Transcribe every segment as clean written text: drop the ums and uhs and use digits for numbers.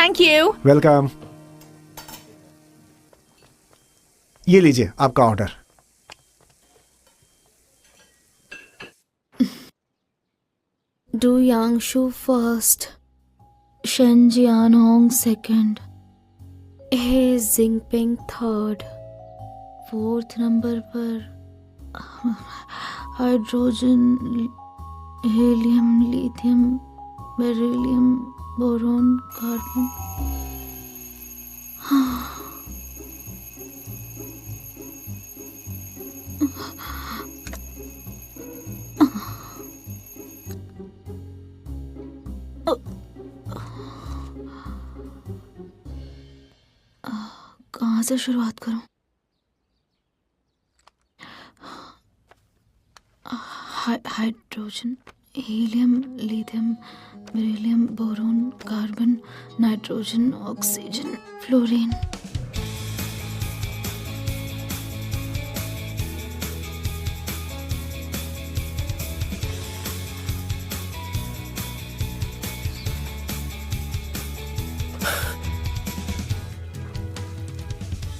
Thank you. Welcome. ये लीजिए आपका order. Du Yangshu first, Shen Jianhong second, He Jingping third. 4th number पर hydrogen, helium, lithium, beryllium, boron, carbon. कहाँ से शुरुआत करूं? Hydrogen, helium, lithium, beryllium, boron, carbon, nitrogen, oxygen, fluorine.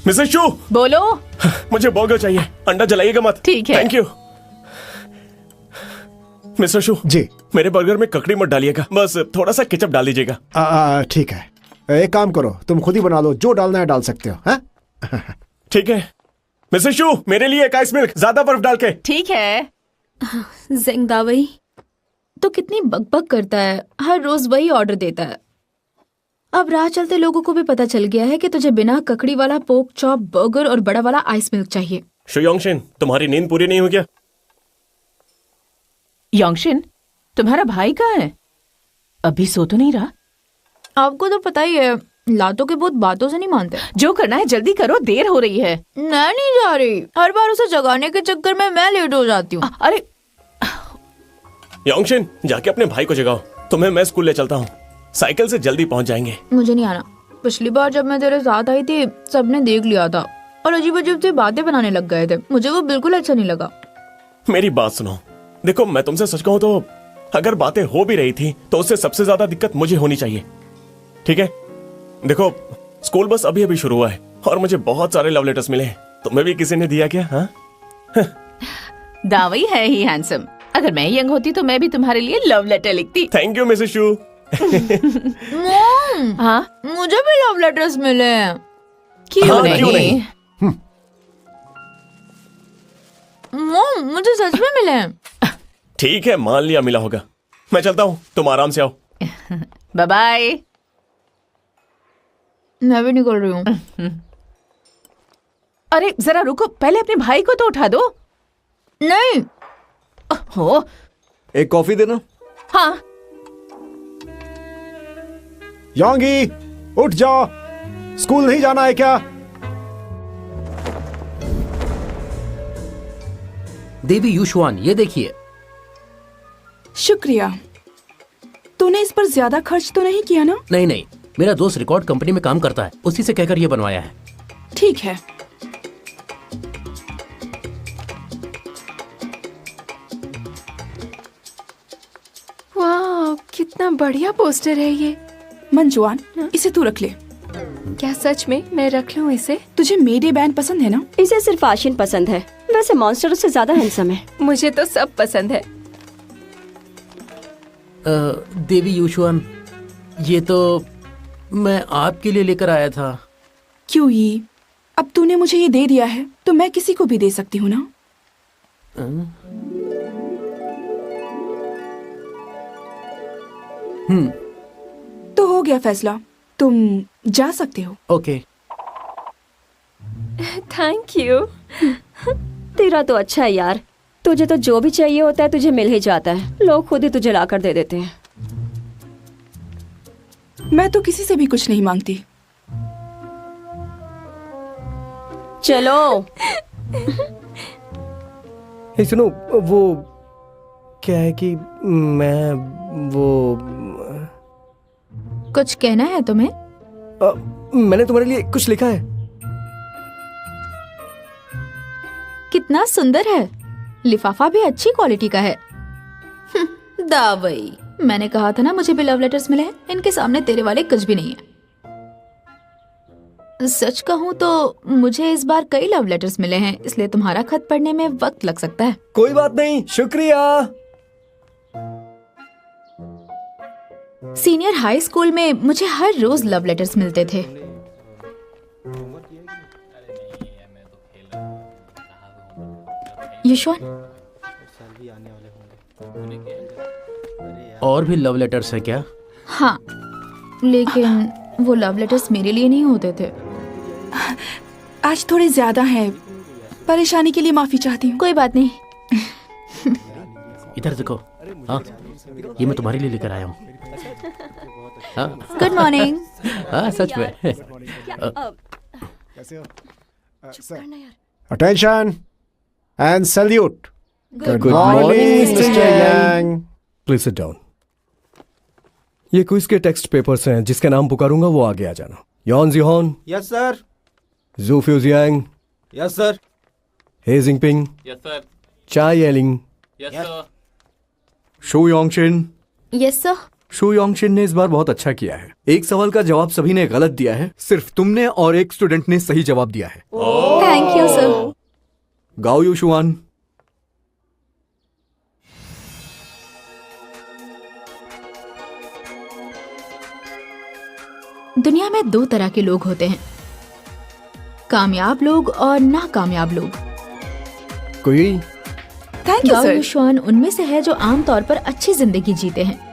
Mrs Shu, बोलो। मुझे बर्गर चाहिए, अंडा जलाइएगा मत। ठीक है। Thank you. Mister Shu ji. मेरे बर्गर में ककड़ी मत डालिएगा, बस थोड़ा सा केचप डाल दीजिएगा। ठीक है, एक काम करो, तुम खुद ही बना लो, जो डालना है डाल सकते हो। हाँ? ठीक है। मिसेस शू, मेरे लिए एक आइस मिल्क, ज्यादा बर्फ डाल के। ठीक है। ज़ेंगदावई तो कितनी बकबक करता है, हर रोज वही ऑर्डर देता है। अब राह चलते लोगों को भी पता चल गया है कि तुझे बिना ककड़ी वाला पोक चॉप बर्गर और बड़ा वाला आइस मिल्क चाहिए। शुयोंगशिन, तुम्हारी नींद पूरी नहीं हुई क्या? योंगशिन, तुम्हारा भाई कहाँ है? अभी सो तो नहीं रहा? आपको तो पता ही है, लातों के बहुत बातों से नहीं मानते। जो करना है जल्दी करो, देर हो रही है। मैं नहीं जा रही, हर बार उसे जगाने के चक्कर में मैं लेट हो जाती हूँ। अरे योंगशिन, जाके अपने भाई को जगाओ, तुम्हें मैं स्कूल ले चलता हूँ, साइकिल से जल्दी पहुँच जाएंगे। मुझे नहीं आना। पिछली बार जब मैं तेरे साथ आई थी, सबने देख लिया था और अजीब अजीब से बातें बनाने लग गए थे। मुझे वो बिल्कुल अच्छा नहीं लगा। मेरी बात सुनो, देखो मैं तुमसे सच कहूँ तो अगर बातें हो भी रही थी तो उससे सबसे ज्यादा दिक्कत मुझे होनी चाहिए, ठीक है? देखो स्कूल बस अभी अभी शुरू हुआ है और मुझे बहुत सारे लव लेटर्स मिले हैं। तुम्हें भी किसी ने दिया क्या? हाँ? दावई है ही हैंडसम। अगर मैं यंग होती तो मैं भी तुम्हारे लिए लव लेटर लिखती। Thank you Mrs shoe. Mom, हाँ, मुझे भी लव लेटर्स मिले हैं। क्यों हाँ, नहीं? क्यों नहीं? मॉम, मुझे सच में मिले हैं। ठीक है, मान लिया मिला होगा। मैं चलता हूँ, तुम आराम से आओ। Bye bye. मैं भी निकल रही हूँ। अरे जरा रुको, पहले अपने भाई को तो उठा दो। नहीं। हो, एक कॉफी देना। हाँ। योंगी, उठ जाओ, स्कूल नहीं जाना है क्या? देवी यूशुआन, ये देखिए। शुक्रिया। तूने इस पर ज्यादा खर्च तो नहीं किया ना? नहीं नहीं, मेरा दोस्त रिकॉर्ड कंपनी में काम करता है, उसी से कहकर ये बनवाया है। ठीक है। वाह, कितना बढ़िया पोस्टर है ये। मंजुआन, इसे तू रख ले। क्या सच में मैं रख लूं इसे? तुझे मेडे बैंड पसंद है ना? इसे सिर्फ आशिन पसंद है, वैसे मॉन्स्टर उससे ज्यादा हैंडसम है। मुझे तो सब पसंद है। देवी यूशुआन, ये तो मैं आपके लिए लेकर आया था। क्यों ये? अब तूने मुझे ये दे दिया है तो मैं किसी को भी दे सकती हूँ ना? तो हो गया फैसला, तुम जा सकते हो। ओके। Thank you. तेरा तो अच्छा है यार, तुझे तो जो भी चाहिए होता है तुझे मिल ही जाता है, लोग खुद ही तुझे लाकर दे देते हैं। मैं तो किसी से भी कुछ नहीं मांगती। चलो। सुनो, वो क्या है कि मैं वो कुछ कहना है तुम्हें? मैंने तुम्हारे लिए कुछ लिखा है। कितना सुंदर है, लिफाफा भी अच्छी क्वालिटी का है। दावई, मैंने कहा था ना मुझे भी लव लेटर्स मिले हैं। इनके सामने तेरे वाले कुछ भी नहीं है। सच कहूँ तो मुझे इस बार कई लव लेटर्स मिले हैं, इसलिए तुम्हारा खत पढ़ने में वक्त लग सकता है। कोई बात नहीं, शुक्रिया। सीनियर हाई स्कूल में मुझे हर रोज लव लेटर्स मिलते थे। युशवान, और भी लव लेटर्स हैं क्या? हाँ, लेकिन वो लव लेटर्स मेरे लिए नहीं होते थे। आज थोड़े ज्यादा है, परेशानी के लिए माफी चाहती हूँ। कोई बात नहीं। इधर देखो। हाँ, ये मैं तुम्हारे लिए लेकर आया हूँ। हाँ गुड मॉर्निंग। हाँ, सच में। कैसे हो? Attention and salute. Good morning Mister Yang. Please sit down. ये क्विज के टेक्स्ट पेपर्स हैं, जिसके नाम पुकारूंगा वो आगे आ जाना। Yon Jihon. Yes sir. Zhu Fujiang. Yes sir. He Jingping. Yes sir. Chai Eling. Yes sir. Shu Yongxin. Yes sir. Shu Yongxin ने इस बार बहुत अच्छा किया है। एक सवाल का जवाब सभी ने गलत दिया है, सिर्फ तुमने और एक स्टूडेंट ने सही जवाब दिया है। Thank you sir. गाओ यूशुआन। दुनिया में दो तरह के लोग होते हैं, कामयाब लोग और नाकामयाब लोग। कोई थैंक यू गाओ सर। युशवान उनमें से है जो आमतौर पर अच्छी जिंदगी जीते हैं।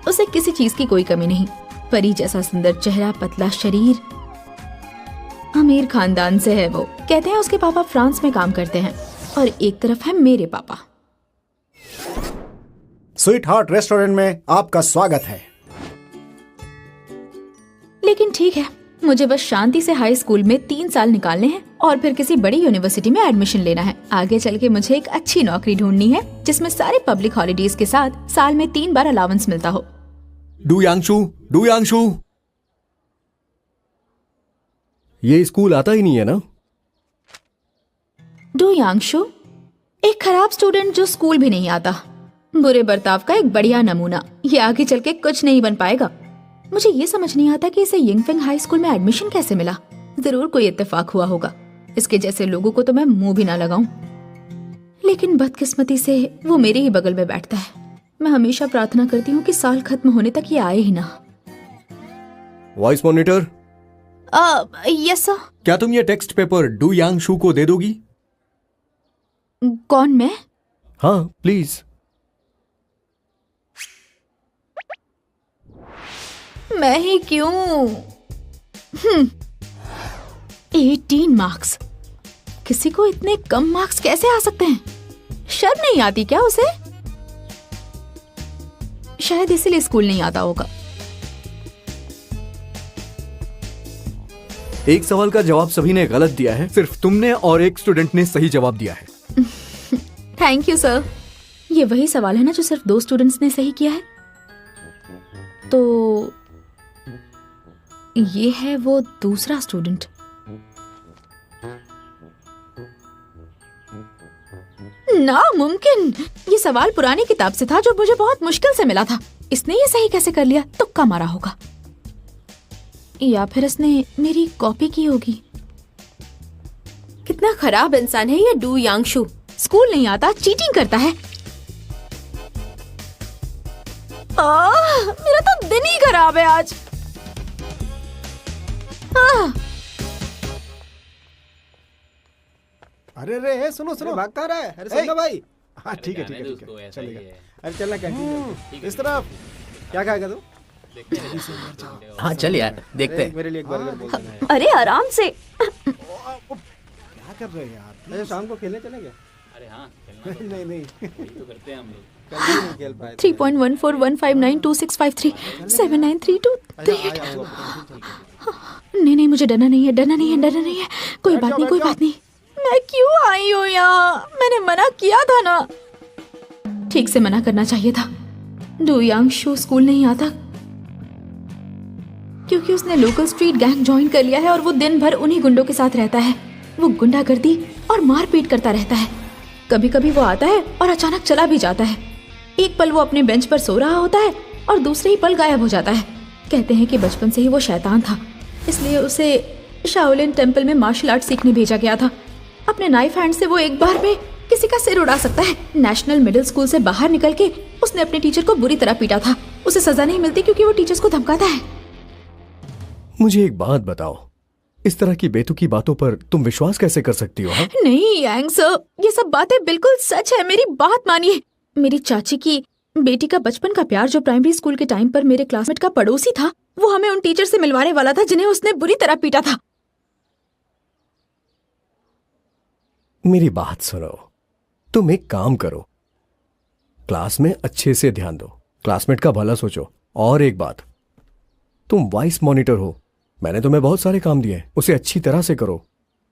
उसे किसी चीज की कोई कमी नहीं, परी जैसा सुंदर चेहरा, पतला शरीर, अमीर खानदान से है वो। कहते हैं उसके पापा फ्रांस में काम करते हैं और एक तरफ है मेरे पापा। स्वीट हार्ट रेस्टोरेंट में आपका स्वागत है। लेकिन ठीक है, मुझे बस शांति से हाई स्कूल में 3 साल निकालने हैं और फिर किसी बड़ी यूनिवर्सिटी में एडमिशन लेना है। आगे चल के मुझे एक अच्छी नौकरी ढूंढनी है जिसमें सारे पब्लिक हॉलीडेज के साथ साल में 3 बार अलाउंस मिलता हो। डू यांगशु। ये स्कूल आता ही नहीं है ना? डू यांगशु, एक खराब स्टूडेंट जो स्कूल भी नहीं आता, बुरे बर्ताव का एक बढ़िया नमूना। ये आगे चल के कुछ नहीं बन पाएगा। मुझे ये समझ नहीं आता कि इसे यिंगफिंग हाई स्कूल में एडमिशन कैसे मिला। जरूर कोई इत्तेफाक हुआ होगा। इसके जैसे लोगों को तो मैं मुंह भी ना लगाऊं। लेकिन बदकिस्मती से वो मेरे ही बगल में बैठता है। मैं हमेशा प्रार्थना करती हूँ कि साल खत्म होने तक ये आए ही ना। Voice monitor. Yes sir. क्या तुम ये टेक्स्ट पेपर डू यांगशु को दे दोगी? कौन, मैं? हाँ प्लीज। मैं ही क्यों? 18 मार्क्स। किसी को इतने कम मार्क्स कैसे आ सकते हैं? शर्म नहीं आती क्या उसे? शायद इसीलिए स्कूल नहीं आता होगा। एक सवाल का जवाब सभी ने गलत दिया है, सिर्फ तुमने और एक स्टूडेंट ने सही जवाब दिया है। Thank you sir. ये वही सवाल है ना जो सिर्फ 2 स्टूडेंट्स ने सही किया है? तो ये है वो दूसरा स्टूडेंट। नामुमकिन। ये सवाल पुरानी किताब से था जो मुझे बहुत मुश्किल से मिला था। इसने ये सही कैसे कर लिया? तुक्का मारा होगा, या फिर इसने मेरी कॉपी की होगी। कितना खराब इंसान है ये डू यांगशु। स्कूल नहीं आता, चीटिंग करता है। मेरा तो दिन ही खराब है आज। अरे रे सुनो भागता रहा है। अरे सुन ना भाई। हाँ ठीक है चलेगा। अरे चलना कैंटीन। इस तरफ। क्या खाएगा तू? हाँ चल यार, देखते हैं। मेरे लिए एक बर्गर बोल देना। अरे आराम से। क्या कर रहे हैं यार? अरे शाम को खेलने चलेंगे? अरे हाँ, नहीं तो करते हैं हम लोग। कल भी नहीं खेल पाए। 3.14159265379323 नहीं, मुझे डरना नहीं है। कोई बात नहीं। मैं क्यों आई हूँ यहाँ? मैंने मना किया था ना। ठीक से मना करना चाहिए था। डू यांगशु स्कूल नहीं आता क्योंकि उसने लोकल स्ट्रीट गैंग ज्वाइन कर लिया है और वो दिन भर उन्हीं गुंडों के साथ रहता है। वो गुंडागर्दी और मारपीट करता रहता है। कभी कभी वो आता है और अचानक चला भी जाता है। एक पल वो अपने बेंच पर सो रहा होता है और दूसरे ही पल गायब हो जाता है। कहते हैं कि बचपन से ही वो शैतान था, इसलिए उसे शाओलिन टेम्पल में मार्शल आर्ट सीखने भेजा गया था। अपने नाइफ हैंड से वो एक बार में किसी का सिर उड़ा सकता है। नेशनल मिडिल स्कूल से बाहर निकल के उसने अपने टीचर को बुरी तरह पीटा था। उसे सजा नहीं मिलती क्योंकि वो टीचर्स को धमकाता है। मुझे एक बात बताओ, इस तरह की बेतुकी बातों पर तुम विश्वास कैसे कर सकती हो? हाँ? नहीं यांग सर, ये सब बातें बिल्कुल सच है। मेरी बात मानिए। मेरी चाची की बेटी का बचपन का प्यार जो प्राइमरी स्कूल के टाइम पर मेरे क्लासमेट का पड़ोसी था, वो हमें उन टीचर से मिलवाने वाला था जिन्हें उसने बुरी तरह पीटा था। मेरी बात सुनो, तुम एक काम करो, क्लास में अच्छे से ध्यान दो, क्लासमेट का भला सोचो। और एक बात, तुम वाइस मॉनिटर हो, मैंने तुम्हें बहुत सारे काम दिए, उसे अच्छी तरह से करो।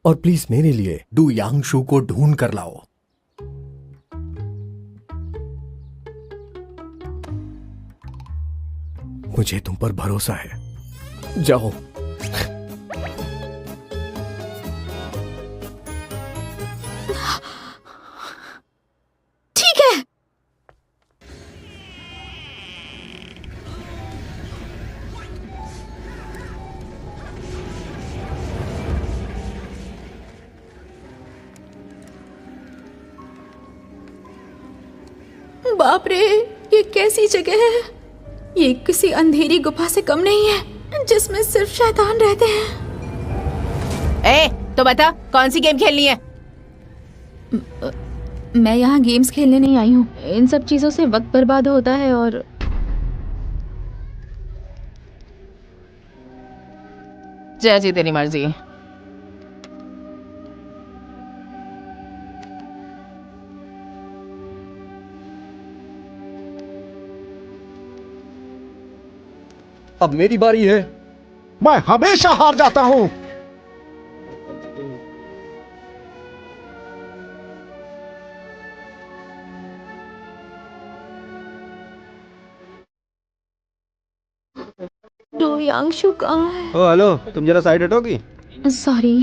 और प्लीज मेरे लिए डू यांगशू को ढूंढ कर लाओ। मुझे तुम पर भरोसा है, जाओ। ठीक है। बाप रे, ये कैसी जगह है? ये किसी अंधेरी गुफा से कम नहीं है जिसमें सिर्फ शैतान रहते हैं। तो बता, कौन सी गेम खेलनी है? मैं यहाँ गेम्स खेलने नहीं आई हूँ। इन सब चीजों से वक्त बर्बाद होता है। और जैसी तेरी मर्जी। अब मेरी बारी है। मैं हमेशा हार जाता हूं। डू यांगशू कहाँ है? ओ हेलो, तुम जरा साइड हटोगी? सॉरी।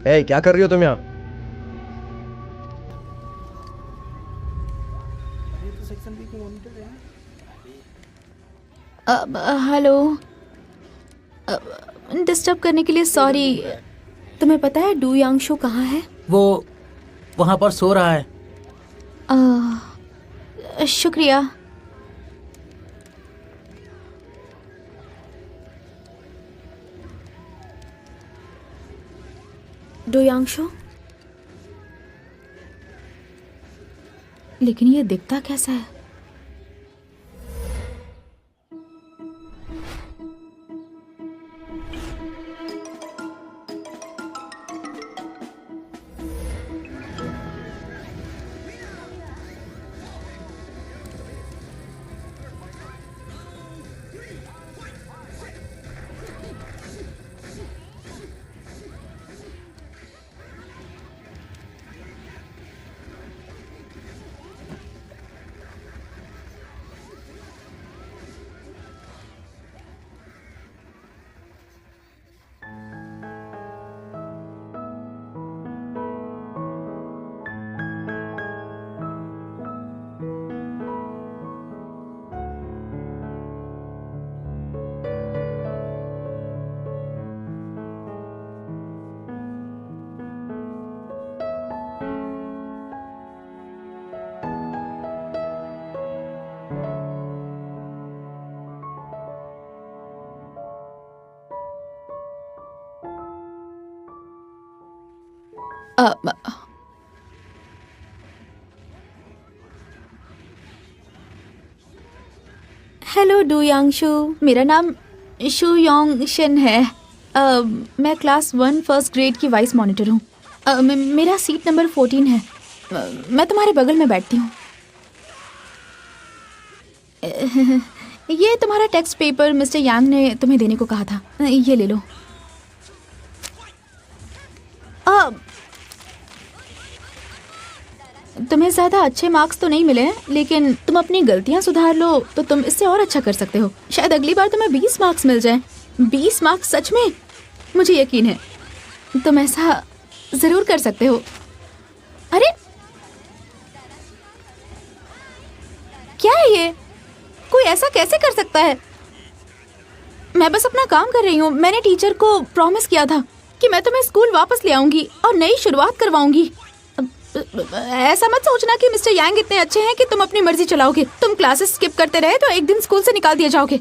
ए, क्या कर रही हो तुम यहाँ? हेलो, डिस्टर्ब करने के लिए सॉरी। तुम्हें पता है डू यांगशू कहाँ है? वो वहां पर सो रहा है। शुक्रिया। डू यांगशू, लेकिन ये दिखता कैसा है? हेलो डू यांगशू, मेरा नाम शू योंग शिन है। मैं क्लास 1 फर्स्ट ग्रेड की वाइस मॉनिटर हूँ। मेरा सीट नंबर 14 है। मैं तुम्हारे बगल में बैठती हूँ। ये तुम्हारा टेक्स्ट पेपर मिस्टर यांग ने तुम्हें देने को कहा था। ये ले लो। तुम्हें ज्यादा अच्छे मार्क्स तो नहीं मिले हैं, लेकिन तुम अपनी गलतियां सुधार लो तो तुम इससे और अच्छा कर सकते हो। शायद अगली बार तुम्हें 20 मार्क्स मिल जाएं। 20 मार्क्स सच में? मुझे यकीन है तुम ऐसा जरूर कर सकते हो। अरे क्या है ये? कोई ऐसा कैसे कर सकता है? मैं बस अपना काम कर रही हूँ। मैंने टीचर को प्रॉमिस किया था कि मैं तुम्हें स्कूल वापस ले आऊंगी और नई शुरुआत करवाऊंगी। ऐसा मत सोचना कि मिस्टर यांग इतने अच्छे हैं कि तुम अपनी मर्जी चलाओगे। तुम क्लासेस स्किप करते रहे तो एक दिन स्कूल से निकाल दिया जाओगे।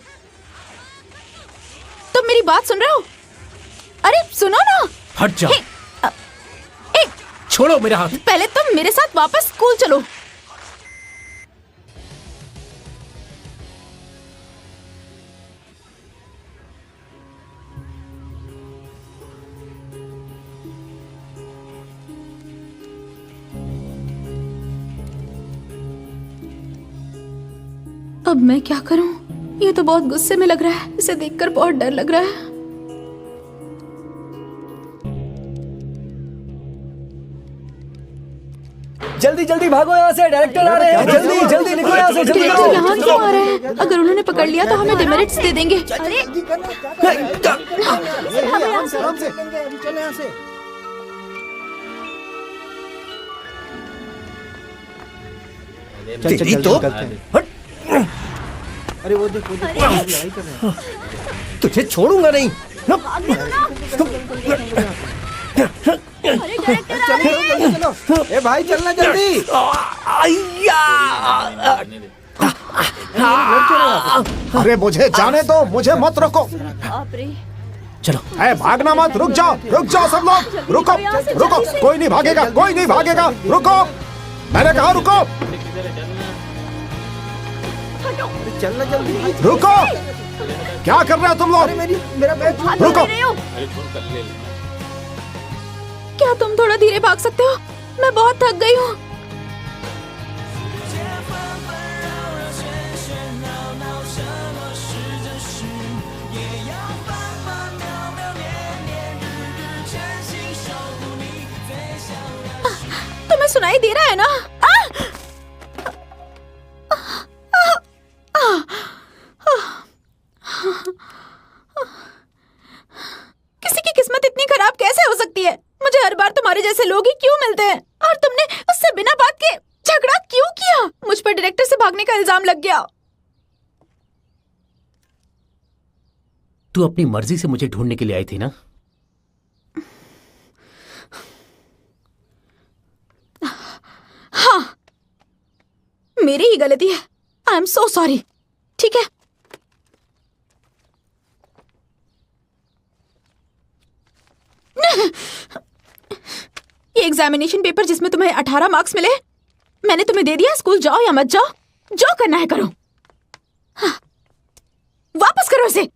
तुम मेरी बात सुन रहे हो? अरे सुनो ना। हट जा। छोड़ो मेरा हाथ। पहले तुम मेरे साथ वापस स्कूल चलो। अब मैं क्या करूं? ये तो बहुत गुस्से में लग रहा है। इसे देखकर बहुत डर लग रहा है। जल्दी जल्दी भागो यहाँ से, डायरेक्टर आ रहे हैं। जल्दी जल्दी निकलो यहाँ से, जल्दी डायरेक्टर करो। यहाँ क्यों आ रहे हैं? अगर उन्होंने पकड़ लिया तो हमें डिमेरिट्स दे देंगे। अरे तेरी तो हट। अरे वो देख लड़ाई कर रहे हैं। तुझे छोड़ूंगा नहीं। चलो ए भाई चलना जल्दी। अरे मुझे जाने दो, मुझे मत रोको। चलो। ए भागना मत, रुक जाओ सब लोग, रुको रुको। कोई नहीं भागेगा, कोई नहीं भागेगा, रुको। मैंने कहा रुको। चलना जल्दी। रुको, क्या कर रहे हो तुम लोग? मेरा बैग रुको। क्या तुम थोड़ा धीरे भाग सकते हो? मैं बहुत थक गई हूँ। तुम्हें सुनाई दे रहा है ना? किसी की किस्मत इतनी खराब कैसे हो सकती है? मुझे हर बार तुम्हारे जैसे लोग ही क्यों मिलते हैं? और तुमने उससे बिना बात के झगड़ा क्यों किया? मुझ पर डायरेक्टर से भागने का इल्जाम लग गया। तू अपनी मर्जी से मुझे ढूंढने के लिए आई थी ना? हाँ, मेरी ही गलती है। I am so sorry. ठीक है, ये एग्जामिनेशन पेपर जिसमें तुम्हें 18 मार्क्स मिले, मैंने तुम्हें दे दिया। स्कूल जाओ या मत जाओ, जो करना है करो। हाँ, वापस करो इसे।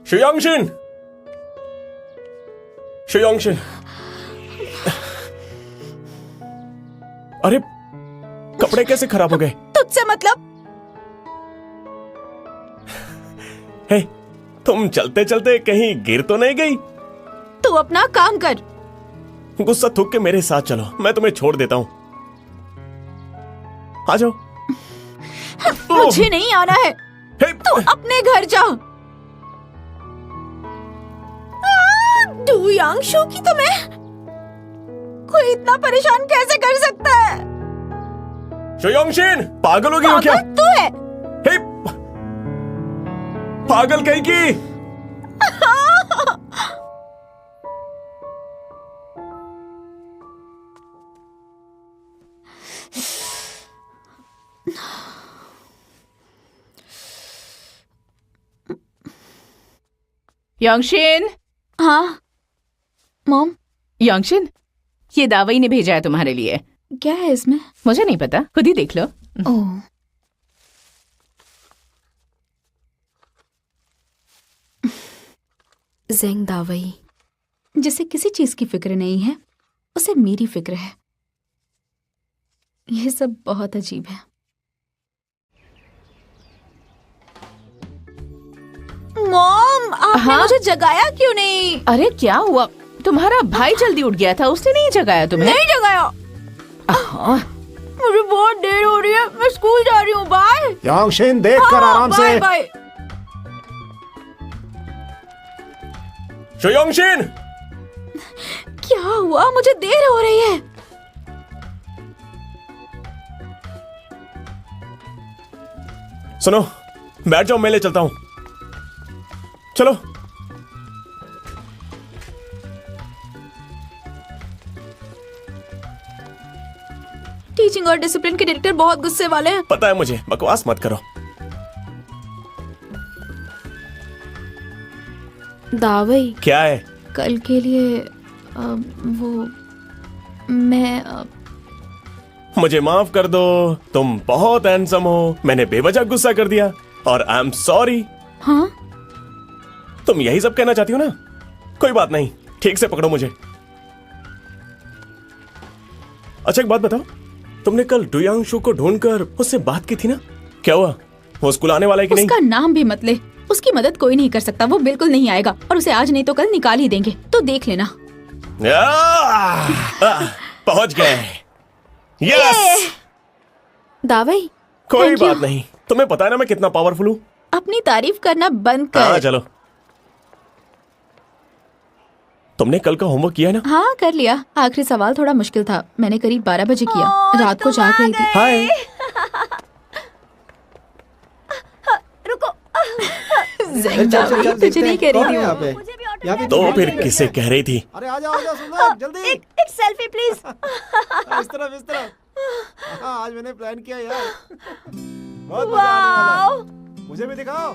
शुयांगशिन, शुयांगशिन। अरे कपड़े कैसे खराब हो गए? तुझसे मतलब? हे, तुम चलते चलते कहीं गिर तो नहीं गई? तू अपना काम कर। गुस्सा थूक के मेरे साथ चलो, मैं तुम्हें छोड़ देता हूं। आ जाओ। मुझे नहीं आना है। तू अपने घर जा। डू यांगशु की तुम्हें कोई इतना परेशान कैसे कर सकता है? शुयांगशिन, पागल हो गई हो क्या? तू है। हे, पागल कहीं की। यांगशिन। हाँ मॉम। यांगशिन, ये दावई ने भेजा है तुम्हारे लिए। क्या है इसमें? मुझे नहीं पता, खुद ही देख लो। ओह, ज़ेंग दावई। जिसे किसी चीज की फिक्र नहीं है उसे मेरी फिक्र है। यह सब बहुत अजीब है। मॉम, आपने हाँ? मुझे जगाया क्यों नहीं? अरे क्या हुआ? तुम्हारा भाई जल्दी उठ गया था, उसने नहीं जगाया तुम्हें? नहीं जगाया। हाँ। मुझे बहुत देर हो रही है, मैं स्कूल जा रही हूँ। बाय। यांगशिन देख कर आराम से। बाय। शोयोंगशिन! क्या हुआ? मुझे देर हो रही है। सुनो, बैठ जाओ, मैं ले चलता हूं। चलो। टीचिंग और डिसिप्लिन के डायरेक्टर बहुत गुस्से वाले हैं। पता है मुझे, बकवास मत करो। दावई, क्या है? कल के लिए वो मैं मुझे माफ कर दो, तुम बहुत हैंडसम हो, मैंने बेवजह गुस्सा कर दिया और आई एम सॉरी। हाँ? तुम यही सब कहना चाहती हो ना? कोई बात नहीं, ठीक से पकड़ो मुझे। अच्छा एक बात बताओ, तुमने कल डुयांगशु को ढूंढकर उससे बात की थी ना? क्या हुआ? वो स्कूल आने वाला है कि नहीं? उसका नाम भी मत ले। उसकी मदद कोई नहीं कर सकता, वो बिल्कुल नहीं आएगा और उसे आज नहीं तो कल निकाल ही देंगे, तो देख लेना। पहुंच गए। यस! दावई, कोई thank you। बात नहीं, तुम्हें पता है ना मैं कितना पावरफुल हूँ। अपनी तारीफ करना बंद कर। हाँ चलो। तुमने कल का होमवर्क किया है ना? हाँ कर लिया। आखिरी सवाल थोड़ा मुश्किल था, मैंने करीब 12 बजे किया। रात को जाग रही थी। हाय। रुको। तुझे नहीं कह रही थी यहाँ वो। पे यहाँ पे तो फिर किसे कह रही थी? अरे आ जाओ सुंदर, जल्दी। एक सेल्फी प्लीज। इस तरफ। हाँ, आज मैंने प्लान किया यार। बहुत मजा आने वाला है। मुझे भी दिखाओ।